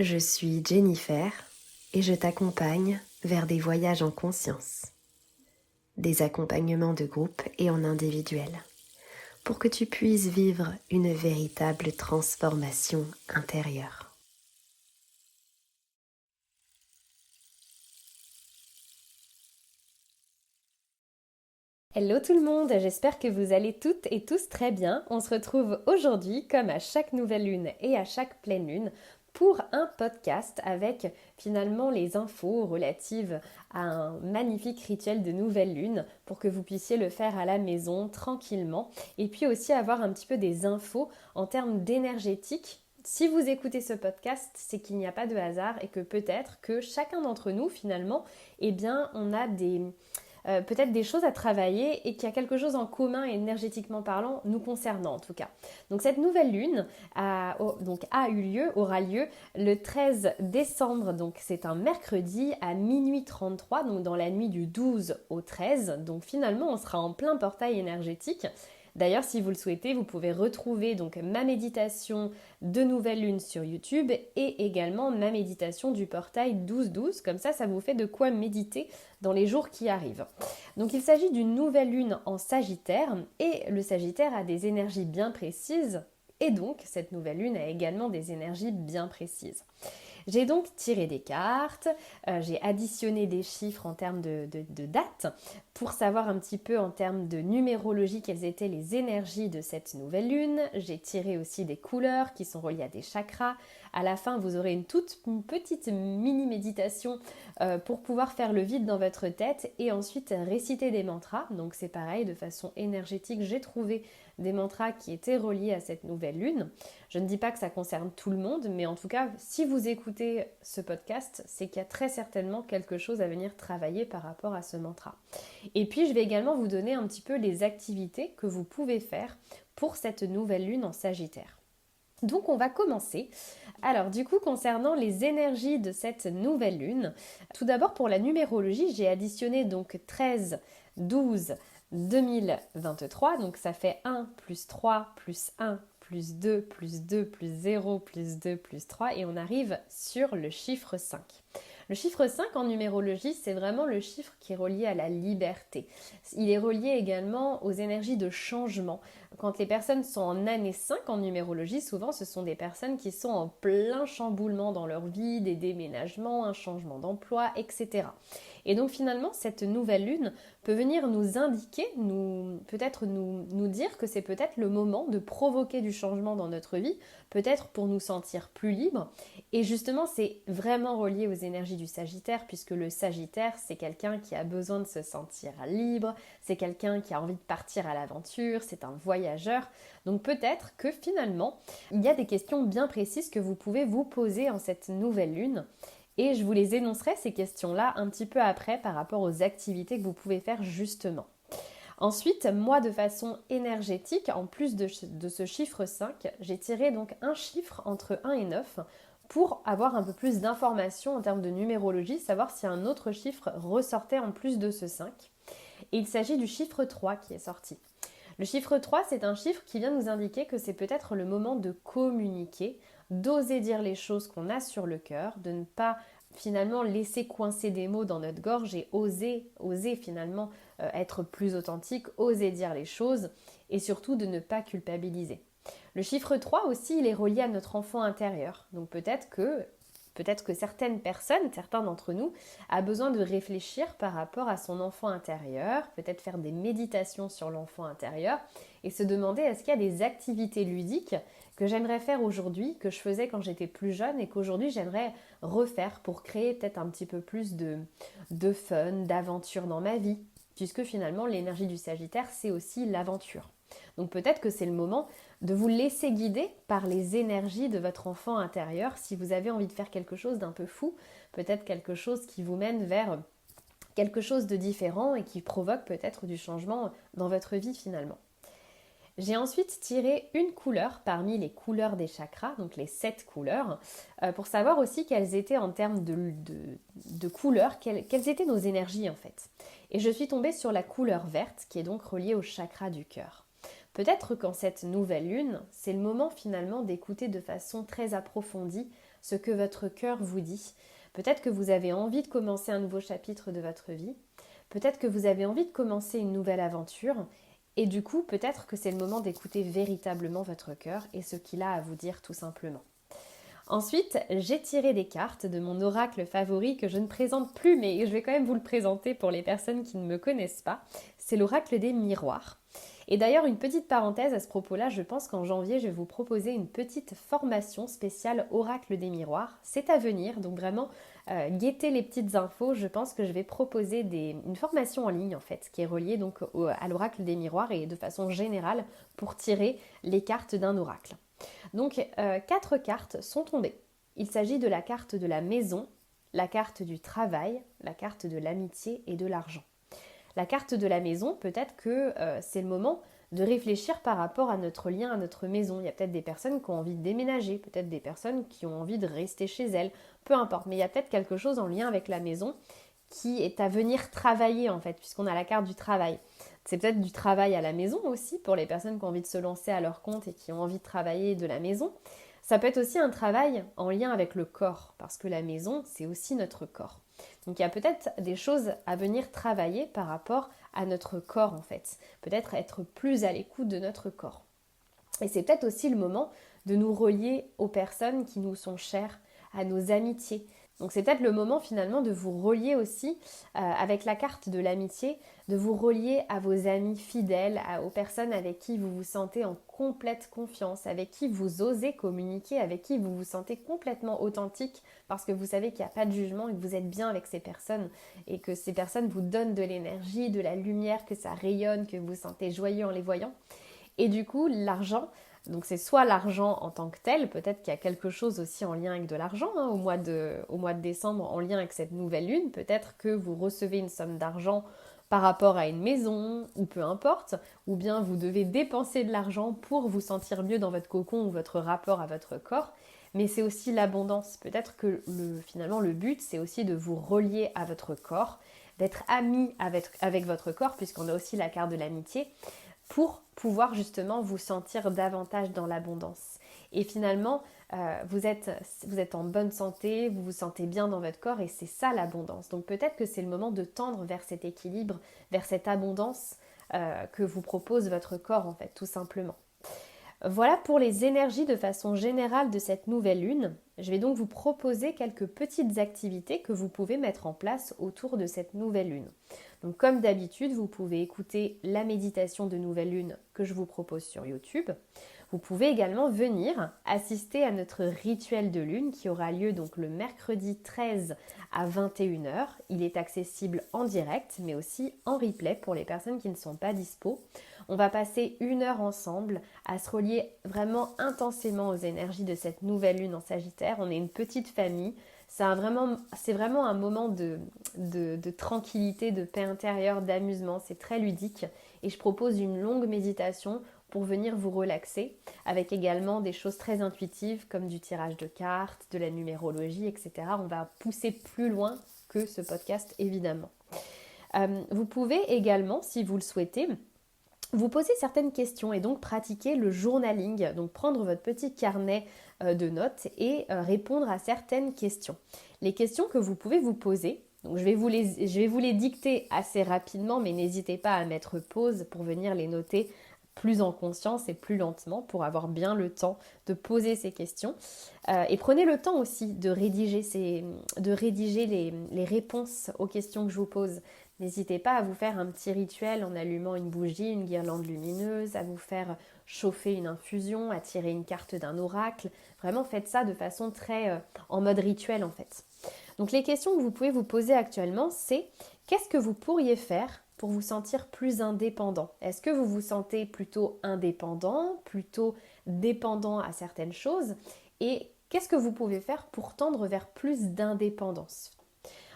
Je suis Jennifer et je t'accompagne vers des voyages en conscience, des accompagnements de groupe et en individuel, pour que tu puisses vivre une véritable transformation intérieure. Hello tout le monde, j'espère que vous allez toutes et tous très bien. On se retrouve aujourd'hui, comme à chaque nouvelle lune et à chaque pleine lune, pour un podcast avec finalement les infos relatives à un magnifique rituel de nouvelle lune pour que vous puissiez le faire à la maison tranquillement et puis aussi avoir un petit peu des infos en termes d'énergétique. Si vous écoutez ce podcast, c'est qu'il n'y a pas de hasard et que peut-être que chacun d'entre nous finalement, eh bien on a peut-être des choses à travailler et qu'il y a quelque chose en commun énergétiquement parlant nous concernant en tout cas. Donc cette nouvelle lune aura lieu le 13 décembre, donc c'est un mercredi à minuit 33, donc dans la nuit du 12 au 13. Donc finalement on sera en plein portail énergétique. D'ailleurs, si vous le souhaitez, vous pouvez retrouver donc ma méditation de nouvelle lune sur YouTube et également ma méditation du portail 12-12. Comme ça vous fait de quoi méditer dans les jours qui arrivent. Donc il s'agit d'une nouvelle lune en Sagittaire et le Sagittaire a des énergies bien précises et donc cette nouvelle lune a également des énergies bien précises. J'ai donc tiré des cartes, j'ai additionné des chiffres en termes de dates pour savoir un petit peu en termes de numérologie quelles étaient les énergies de cette nouvelle lune. J'ai tiré aussi des couleurs qui sont reliées à des chakras. À la fin, vous aurez une petite mini méditation pour pouvoir faire le vide dans votre tête et ensuite réciter des mantras. Donc c'est pareil, de façon énergétique, j'ai trouvé des mantras qui étaient reliés à cette nouvelle lune. Je ne dis pas que ça concerne tout le monde, mais en tout cas, si vous écoutez ce podcast, c'est qu'il y a très certainement quelque chose à venir travailler par rapport à ce mantra. Et puis, je vais également vous donner un petit peu les activités que vous pouvez faire pour cette nouvelle lune en Sagittaire. Donc, on va commencer. Alors, du coup, concernant les énergies de cette nouvelle lune, tout d'abord pour la numérologie, j'ai additionné donc 13, 12, 2023, donc ça fait 1 plus 3 plus 1 plus 2 plus 2 plus 0 plus 2 plus 3 et on arrive sur le chiffre 5. Le chiffre 5 en numérologie, c'est vraiment le chiffre qui est relié à la liberté. Il est relié également aux énergies de changement. Quand les personnes sont en année 5 en numérologie, souvent ce sont des personnes qui sont en plein chamboulement dans leur vie, des déménagements, un changement d'emploi, etc. Et donc finalement, cette nouvelle lune peut venir nous indiquer, peut-être nous dire que c'est peut-être le moment de provoquer du changement dans notre vie, peut-être pour nous sentir plus libres. Et justement, c'est vraiment relié aux énergies du Sagittaire, puisque le Sagittaire, c'est quelqu'un qui a besoin de se sentir libre, c'est quelqu'un qui a envie de partir à l'aventure, c'est un voyageur. Donc peut-être que finalement, il y a des questions bien précises que vous pouvez vous poser en cette nouvelle lune. Et je vous les énoncerai ces questions-là un petit peu après par rapport aux activités que vous pouvez faire justement. Ensuite, moi de façon énergétique, en plus de ce chiffre 5, j'ai tiré donc un chiffre entre 1 et 9 pour avoir un peu plus d'informations en termes de numérologie, savoir si un autre chiffre ressortait en plus de ce 5. Et il s'agit du chiffre 3 qui est sorti. Le chiffre 3, c'est un chiffre qui vient nous indiquer que c'est peut-être le moment de communiquer, d'oser dire les choses qu'on a sur le cœur, de ne pas finalement laisser coincer des mots dans notre gorge et oser finalement être plus authentique, oser dire les choses et surtout de ne pas culpabiliser. Le chiffre 3 aussi, il est relié à notre enfant intérieur. Donc peut-être que certaines personnes, certains d'entre nous, a besoin de réfléchir par rapport à son enfant intérieur, peut-être faire des méditations sur l'enfant intérieur et se demander est-ce qu'il y a des activités ludiques que j'aimerais faire aujourd'hui, que je faisais quand j'étais plus jeune et qu'aujourd'hui j'aimerais refaire pour créer peut-être un petit peu plus de fun, d'aventure dans ma vie, puisque finalement l'énergie du Sagittaire c'est aussi l'aventure. Donc peut-être que c'est le moment de vous laisser guider par les énergies de votre enfant intérieur si vous avez envie de faire quelque chose d'un peu fou, peut-être quelque chose qui vous mène vers quelque chose de différent et qui provoque peut-être du changement dans votre vie finalement. J'ai ensuite tiré une couleur parmi les couleurs des chakras, donc les 7 couleurs, pour savoir aussi quelles étaient en termes de couleurs, quelles étaient nos énergies en fait. Et je suis tombée sur la couleur verte qui est donc reliée au chakra du cœur. Peut-être qu'en cette nouvelle lune, c'est le moment finalement d'écouter de façon très approfondie ce que votre cœur vous dit. Peut-être que vous avez envie de commencer un nouveau chapitre de votre vie. Peut-être que vous avez envie de commencer une nouvelle aventure. Et du coup, peut-être que c'est le moment d'écouter véritablement votre cœur et ce qu'il a à vous dire tout simplement. Ensuite, j'ai tiré des cartes de mon oracle favori que je ne présente plus, mais je vais quand même vous le présenter pour les personnes qui ne me connaissent pas. C'est l'oracle des miroirs. Et d'ailleurs, une petite parenthèse à ce propos-là, je pense qu'en janvier, je vais vous proposer une petite formation spéciale oracle des miroirs. C'est à venir, donc vraiment, guettez les petites infos. Je pense que je vais proposer une formation en ligne, en fait, qui est reliée donc à l'oracle des miroirs et de façon générale pour tirer les cartes d'un oracle. Donc, 4 cartes sont tombées. Il s'agit de la carte de la maison, la carte du travail, la carte de l'amitié et de l'argent. La carte de la maison, peut-être que c'est le moment de réfléchir par rapport à notre lien à notre maison. Il y a peut-être des personnes qui ont envie de déménager, peut-être des personnes qui ont envie de rester chez elles, peu importe. Mais il y a peut-être quelque chose en lien avec la maison qui est à venir travailler en fait, puisqu'on a la carte du travail. C'est peut-être du travail à la maison aussi pour les personnes qui ont envie de se lancer à leur compte et qui ont envie de travailler de la maison. Ça peut être aussi un travail en lien avec le corps, parce que la maison, c'est aussi notre corps. Donc il y a peut-être des choses à venir travailler par rapport à notre corps en fait. Peut-être être plus à l'écoute de notre corps. Et c'est peut-être aussi le moment de nous relier aux personnes qui nous sont chères, à nos amitiés. Donc c'est peut-être le moment finalement de vous relier aussi avec la carte de l'amitié, de vous relier à vos amis fidèles, aux personnes avec qui vous vous sentez en complète confiance, avec qui vous osez communiquer, avec qui vous vous sentez complètement authentique parce que vous savez qu'il n'y a pas de jugement et que vous êtes bien avec ces personnes et que ces personnes vous donnent de l'énergie, de la lumière, que ça rayonne, que vous vous sentez joyeux en les voyant. Et du coup, l'argent, donc c'est soit l'argent en tant que tel, peut-être qu'il y a quelque chose aussi en lien avec de l'argent au mois de décembre, en lien avec cette nouvelle lune, peut-être que vous recevez une somme d'argent par rapport à une maison, ou peu importe, ou bien vous devez dépenser de l'argent pour vous sentir mieux dans votre cocon ou votre rapport à votre corps, mais c'est aussi l'abondance. Peut-être que finalement le but, c'est aussi de vous relier à votre corps, d'être ami avec votre corps, puisqu'on a aussi la carte de l'amitié, pour pouvoir justement vous sentir davantage dans l'abondance. Et finalement, vous êtes en bonne santé, vous vous sentez bien dans votre corps et c'est ça l'abondance. Donc peut-être que c'est le moment de tendre vers cet équilibre, vers cette abondance que vous propose votre corps en fait, tout simplement. Voilà pour les énergies de façon générale de cette nouvelle lune. Je vais donc vous proposer quelques petites activités que vous pouvez mettre en place autour de cette nouvelle lune. Donc comme d'habitude, vous pouvez écouter la méditation de nouvelle lune que je vous propose sur YouTube. Vous pouvez également venir assister à notre rituel de lune qui aura lieu donc le mercredi 13 à 21h. Il est accessible en direct mais aussi en replay pour les personnes qui ne sont pas dispo. On va passer 1 heure ensemble à se relier vraiment intensément aux énergies de cette nouvelle lune en Sagittaire. On est une petite famille. C'est vraiment un moment de tranquillité, de paix intérieure, d'amusement. C'est très ludique. Et je propose une longue méditation pour venir vous relaxer, avec également des choses très intuitives comme du tirage de cartes, de la numérologie, etc. On va pousser plus loin que ce podcast, évidemment. Vous pouvez également, si vous le souhaitez, vous poser certaines questions et donc pratiquer le journaling, donc prendre votre petit carnet de notes et répondre à certaines questions. Les questions que vous pouvez vous poser, donc je vais vous les dicter assez rapidement, mais n'hésitez pas à mettre pause pour venir les noter plus en conscience et plus lentement pour avoir bien le temps de poser ces questions. Et prenez le temps aussi de rédiger les réponses aux questions que je vous pose. N'hésitez pas à vous faire un petit rituel en allumant une bougie, une guirlande lumineuse, à vous faire chauffer une infusion, à tirer une carte d'un oracle. Vraiment, faites ça de façon très en mode rituel en fait. Donc les questions que vous pouvez vous poser actuellement, c'est qu'est-ce que vous pourriez faire pour vous sentir plus indépendant? Est-ce que vous vous sentez plutôt indépendant, plutôt dépendant à certaines choses? Et qu'est-ce que vous pouvez faire pour tendre vers plus d'indépendance?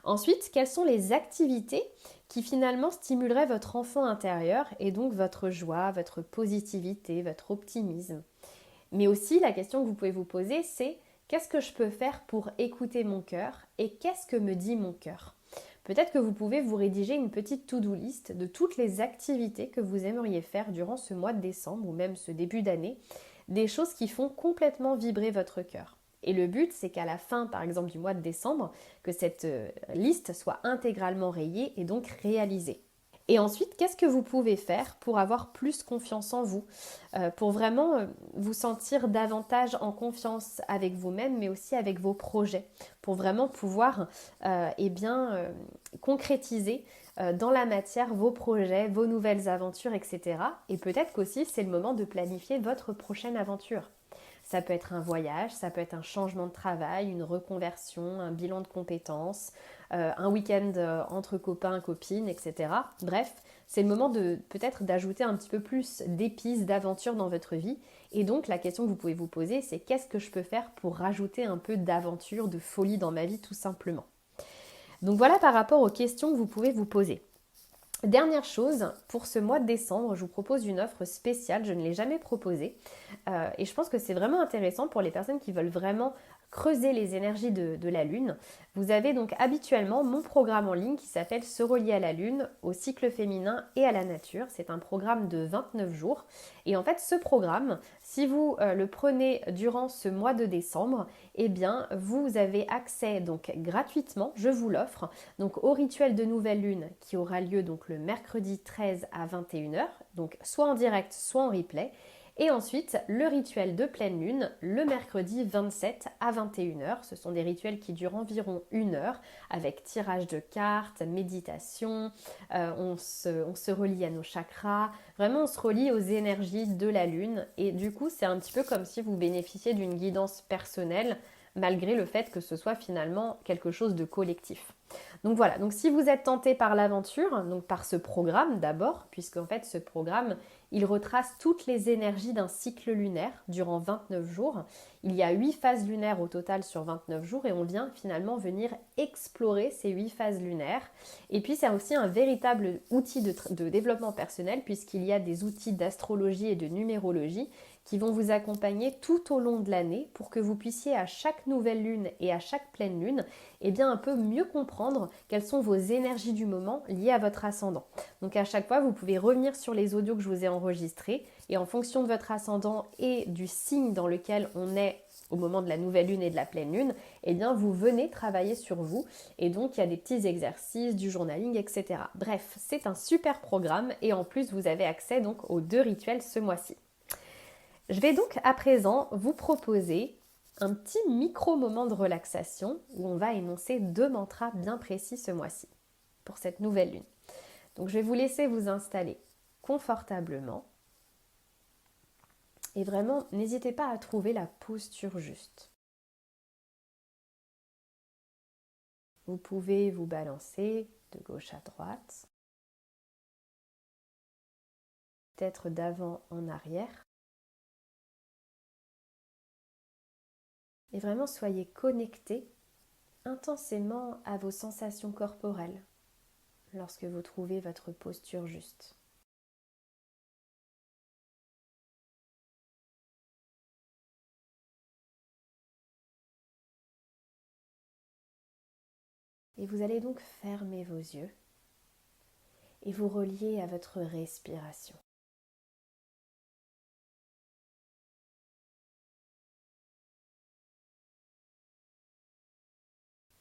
Ensuite, quelles sont les activités qui finalement stimuleraient votre enfant intérieur et donc votre joie, votre positivité, votre optimisme? Mais aussi, la question que vous pouvez vous poser, c'est qu'est-ce que je peux faire pour écouter mon cœur et qu'est-ce que me dit mon cœur? Peut-être que vous pouvez vous rédiger une petite to-do list de toutes les activités que vous aimeriez faire durant ce mois de décembre ou même ce début d'année, des choses qui font complètement vibrer votre cœur. Et le but, c'est qu'à la fin, par exemple, du mois de décembre, que cette liste soit intégralement rayée et donc réalisée. Et ensuite, qu'est-ce que vous pouvez faire pour avoir plus confiance en vous, pour vraiment vous sentir davantage en confiance avec vous-même, mais aussi avec vos projets, pour vraiment pouvoir concrétiser dans la matière vos projets, vos nouvelles aventures, etc. Et peut-être qu'aussi c'est le moment de planifier votre prochaine aventure. Ça peut être un voyage, ça peut être un changement de travail, une reconversion, un bilan de compétences, un week-end entre copains, copines, etc. Bref, c'est le moment de peut-être d'ajouter un petit peu plus d'épices, d'aventures dans votre vie. Et donc la question que vous pouvez vous poser, c'est qu'est-ce que je peux faire pour rajouter un peu d'aventure, de folie dans ma vie tout simplement. Donc voilà par rapport aux questions que vous pouvez vous poser. Dernière chose, pour ce mois de décembre, je vous propose une offre spéciale, je ne l'ai jamais proposée. Et je pense que c'est vraiment intéressant pour les personnes qui veulent vraiment creuser les énergies de la Lune. Vous avez donc habituellement mon programme en ligne qui s'appelle Se relier à la Lune, au cycle féminin et à la nature. C'est un programme de 29 jours. Et en fait, ce programme, si vous le prenez durant ce mois de décembre, eh bien, vous avez accès donc gratuitement, je vous l'offre, donc au rituel de nouvelle lune qui aura lieu donc le mercredi 13 à 21h, donc soit en direct, soit en replay. Et ensuite, le rituel de pleine lune, le mercredi 27 à 21h. Ce sont des rituels qui durent environ 1 heure, avec tirage de cartes, méditation, on se relie à nos chakras. Vraiment, on se relie aux énergies de la lune. Et du coup, c'est un petit peu comme si vous bénéficiez d'une guidance personnelle, malgré le fait que ce soit finalement quelque chose de collectif. Donc voilà, donc si vous êtes tenté par l'aventure, donc par ce programme d'abord, puisque en fait ce programme, il retrace toutes les énergies d'un cycle lunaire durant 29 jours. Il y a 8 phases lunaires au total sur 29 jours et on vient finalement venir explorer ces 8 phases lunaires. Et puis c'est aussi un véritable outil de développement personnel puisqu'il y a des outils d'astrologie et de numérologie qui vont vous accompagner tout au long de l'année pour que vous puissiez à chaque nouvelle lune et à chaque pleine lune, eh bien un peu mieux comprendre quelles sont vos énergies du moment liées à votre ascendant. Donc à chaque fois, vous pouvez revenir sur les audios que je vous ai enregistrés et en fonction de votre ascendant et du signe dans lequel on est au moment de la nouvelle lune et de la pleine lune, eh bien vous venez travailler sur vous et donc il y a des petits exercices, du journaling, etc. Bref, c'est un super programme et en plus vous avez accès donc aux 2 rituels ce mois-ci. Je vais donc à présent vous proposer un petit micro-moment de relaxation où on va énoncer 2 mantras bien précis ce mois-ci pour cette nouvelle lune. Donc je vais vous laisser vous installer confortablement et vraiment n'hésitez pas à trouver la posture juste. Vous pouvez vous balancer de gauche à droite, peut-être d'avant en arrière. Et vraiment soyez connectés intensément à vos sensations corporelles lorsque vous trouvez votre posture juste. Et vous allez donc fermer vos yeux et vous relier à votre respiration.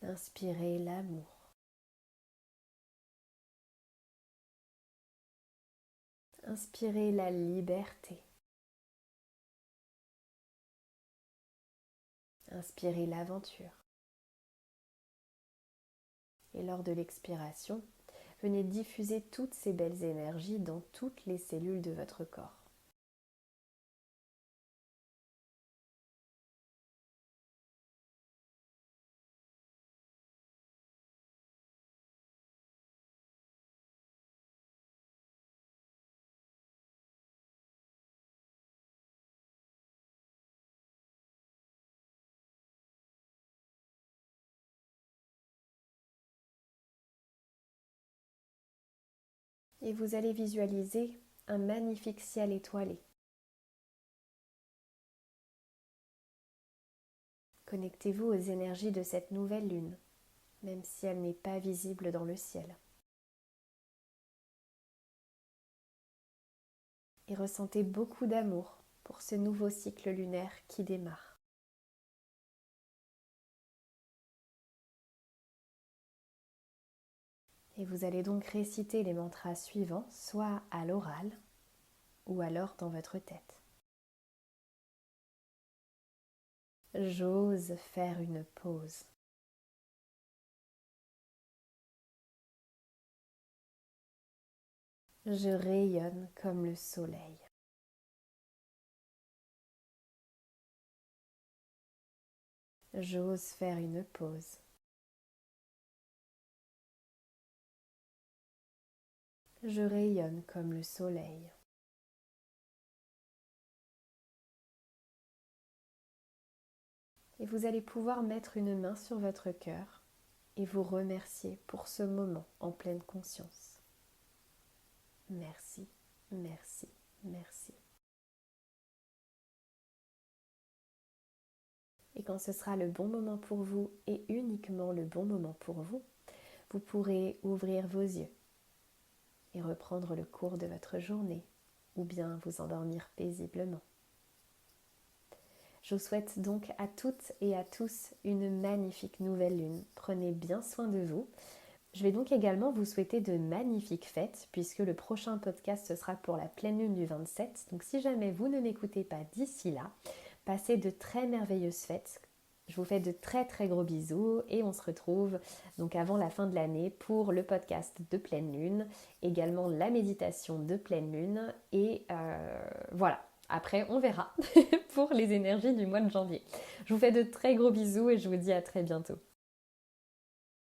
Inspirez l'amour. Inspirez la liberté. Inspirez l'aventure. Et lors de l'expiration, venez diffuser toutes ces belles énergies dans toutes les cellules de votre corps. Et vous allez visualiser un magnifique ciel étoilé. Connectez-vous aux énergies de cette nouvelle lune, même si elle n'est pas visible dans le ciel. Et ressentez beaucoup d'amour pour ce nouveau cycle lunaire qui démarre. Et vous allez donc réciter les mantras suivants, soit à l'oral ou alors dans votre tête. J'ose faire une pause. Je rayonne comme le soleil. J'ose faire une pause. Je rayonne comme le soleil. Et vous allez pouvoir mettre une main sur votre cœur et vous remercier pour ce moment en pleine conscience. Merci, merci, merci. Et quand ce sera le bon moment pour vous et uniquement le bon moment pour vous, vous pourrez ouvrir vos yeux et reprendre le cours de votre journée ou bien vous endormir paisiblement. Je vous souhaite donc à toutes et à tous une magnifique nouvelle lune. Prenez bien soin de vous. Je vais donc également vous souhaiter de magnifiques fêtes puisque le prochain podcast ce sera pour la pleine lune du 27. Donc si jamais vous ne m'écoutez pas d'ici là, passez de très merveilleuses fêtes. Je vous fais de très très gros bisous et on se retrouve donc avant la fin de l'année pour le podcast de pleine lune, également la méditation de pleine lune et voilà. Après, on verra pour les énergies du mois de janvier. Je vous fais de très gros bisous et je vous dis à très bientôt.